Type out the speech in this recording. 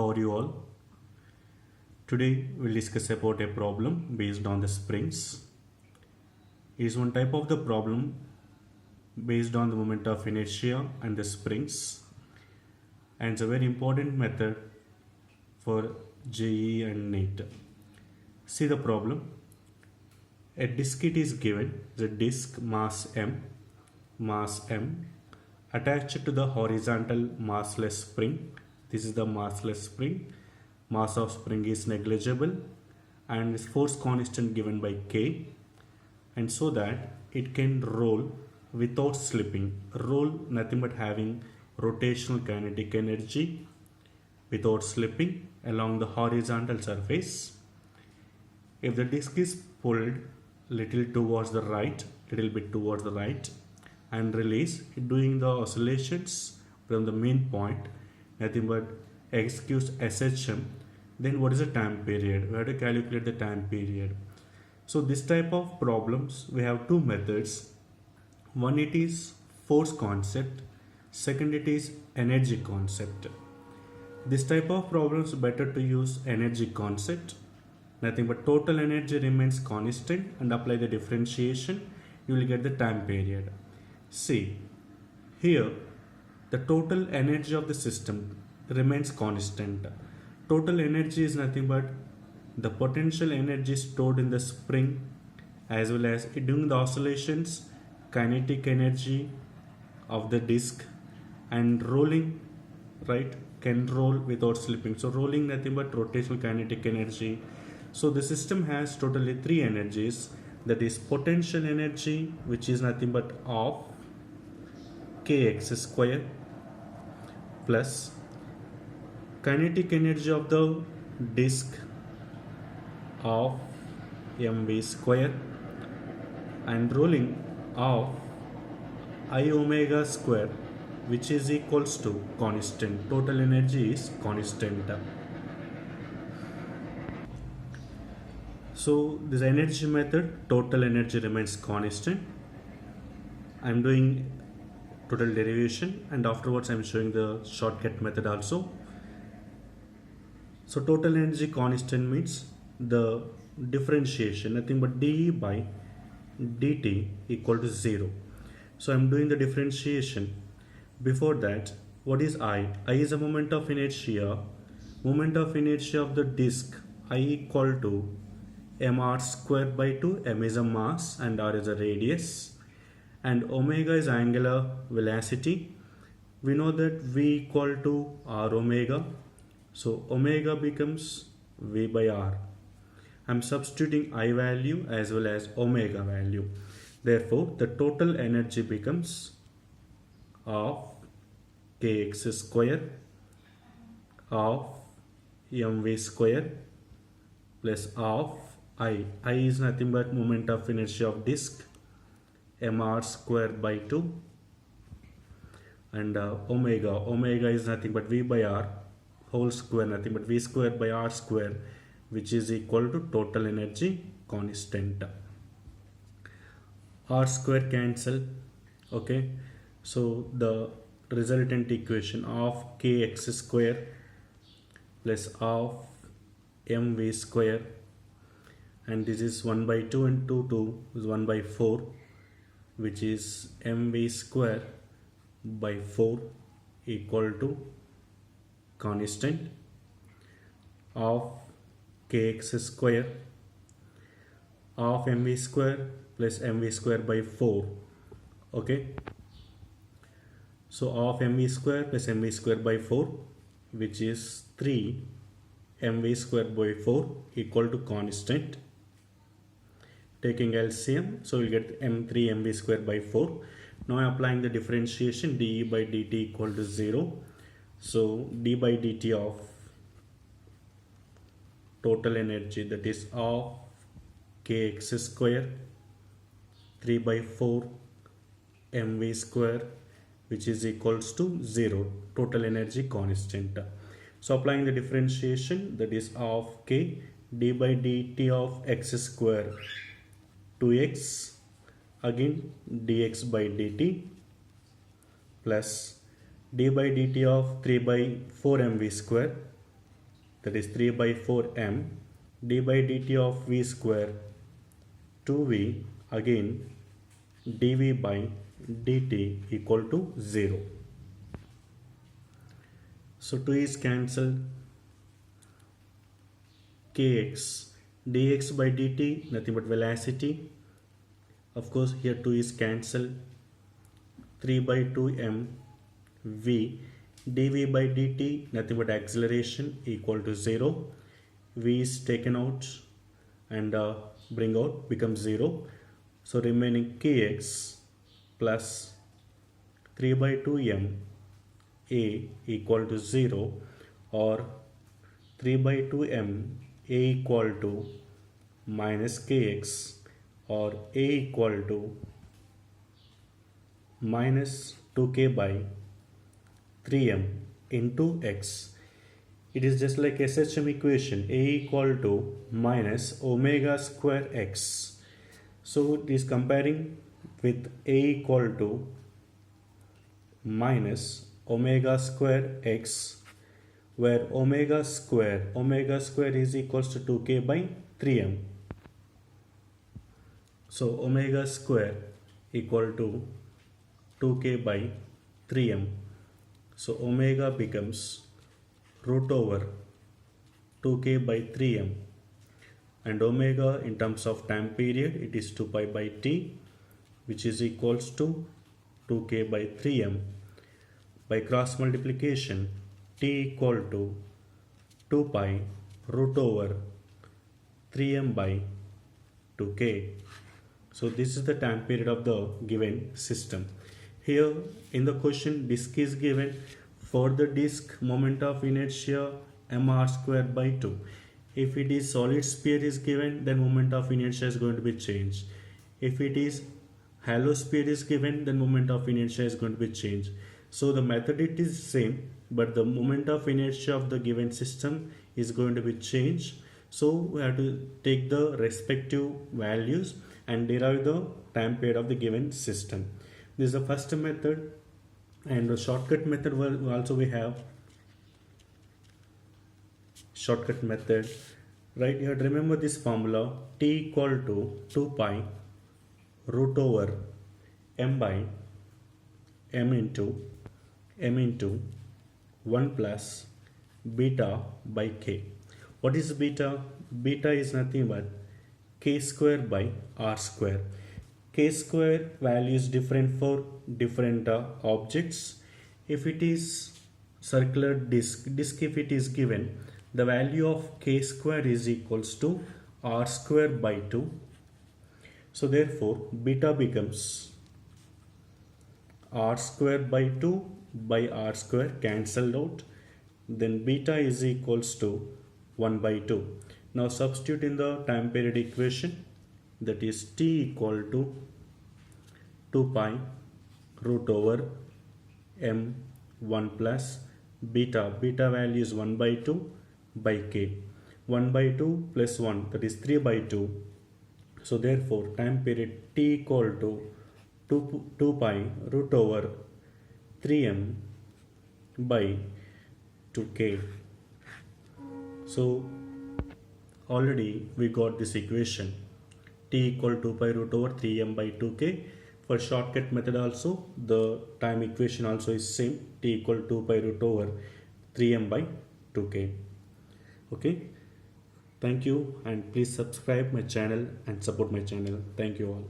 how are you all? Today we'll discuss about a problem based on the springs. Is one type of the problem based on the moment of inertia and the springs, and it's a very important method for JEE and NEET. See the problem. A disk is given, the disk mass m attached to the horizontal massless spring. This is the massless spring. Mass of spring is negligible and is force constant given by K, and so that it can roll without slipping. Roll nothing but having rotational kinetic energy without slipping along the horizontal surface. If the disk is pulled little bit towards the right and release, doing the oscillations from the main point, nothing but executes SHM, then what is the time period? We have to calculate the time period. So this type of problems, we have two methods. One, it is force concept. Second, it is energy concept. This type of problems better to use energy concept. Nothing but total energy remains constant, and apply the differentiation, you will get the time period. See, here the total energy of the system remains constant. Total energy is nothing but the potential energy stored in the spring, as well as during the oscillations, kinetic energy of the disk, and rolling, right, can roll without slipping. So rolling nothing but rotational kinetic energy. So the system has totally three energies, that is potential energy, which is nothing but of kx square, plus kinetic energy of the disk of mv square, and rolling of I omega square, which is equals to constant. Total energy is constant. So this energy method, total energy remains constant. I am doing total derivation, and afterwards I am showing the shortcut method also. So total energy constant means the differentiation, nothing but dE by dt equal to 0. So I am doing the differentiation. Before that, what is I? I is a moment of inertia. Moment of inertia of the disk, I equal to mr square by 2. M is a mass and r is a radius, and omega is angular velocity. We know that v equal to r omega, so omega becomes v by r. I'm substituting I value as well as omega value. Therefore, the total energy becomes of kx square of mv square plus of I. I is nothing but moment of inertia of disk, mr square by 2, and omega is nothing but v by r whole square, nothing but v square by r square, which is equal to total energy constant. R square cancel. Okay, so the resultant equation of kx square plus of mv square, and this is 1 by 2 and 2 is 1 by 4, which is mv square by 4 equal to constant of kx square of mv square plus mv square by 4. Okay, so of mv square plus mv square by 4, which is 3 mv square by 4 equal to constant. Taking LCM, so we get m3 mv square by 4. Now applying the differentiation, dE by dt equal to 0. So d by dt of total energy, that is of kx square 3 by 4 mv square, which is equals to 0. Total energy constant. So applying the differentiation, that is of k d by dt of x square 2x, again dx by dt, plus d by dt of 3 by 4 mv square that is 3 by 4 m d by dt of v square 2v again dv by dt equal to 0. So 2 is cancelled, kx dx by dt nothing but velocity, of course here 2 is cancelled, 3 by 2 m v dv by dt nothing but acceleration equal to 0, v is taken out and bring out becomes 0, so remaining kx plus 3 by 2 m a equal to 0 or 3 by 2 m a equal to minus kx or a equal to minus 2k by 3m into x. It is just like SHM equation, a equal to minus omega square x. So it is comparing with a equal to minus omega square x, where omega square is equals to 2k by 3m. So omega square equal to 2k by 3m. So omega becomes root over 2k by 3m, and omega in terms of time period it is 2 pi by t, which is equals to 2k by 3m. By cross multiplication, t equal to 2 pi root over 3m by 2k. So this is the time period of the given system. Here in the question, disk is given. For the disk, moment of inertia mr square by 2. If it is solid sphere is given, then moment of inertia is going to be changed. If it is hollow sphere is given, then moment of inertia is going to be changed. So the method it is same, but the moment of inertia of the given system is going to be changed. So we have to take the respective values and derive the time period of the given system. This is the first method, and the shortcut method also we have. Shortcut method, right? You have to remember this formula: t equal to 2 pi root over m by m into 1 plus beta by k. What is beta? Beta is nothing but k square by r square. K square value is different for different objects. If it is circular disk if it is given, the value of k square is equals to r square by 2. So therefore beta becomes r square by 2 by r square cancelled out, then beta is equals to 1 by 2. Now substitute in the time period equation, that is t equal to 2 pi root over m 1 plus beta value is 1 by 2 by k. 1 by 2 plus 1, that is 3 by 2. So therefore time period t equal to 2 pi root over 3m by 2k. So already we got this equation, t equal to 2 pi root over 3m by 2k. For shortcut method also, the time equation also is same, t equal to 2 pi root over 3m by 2k. Okay, thank you, and please subscribe my channel and support my channel. Thank you all.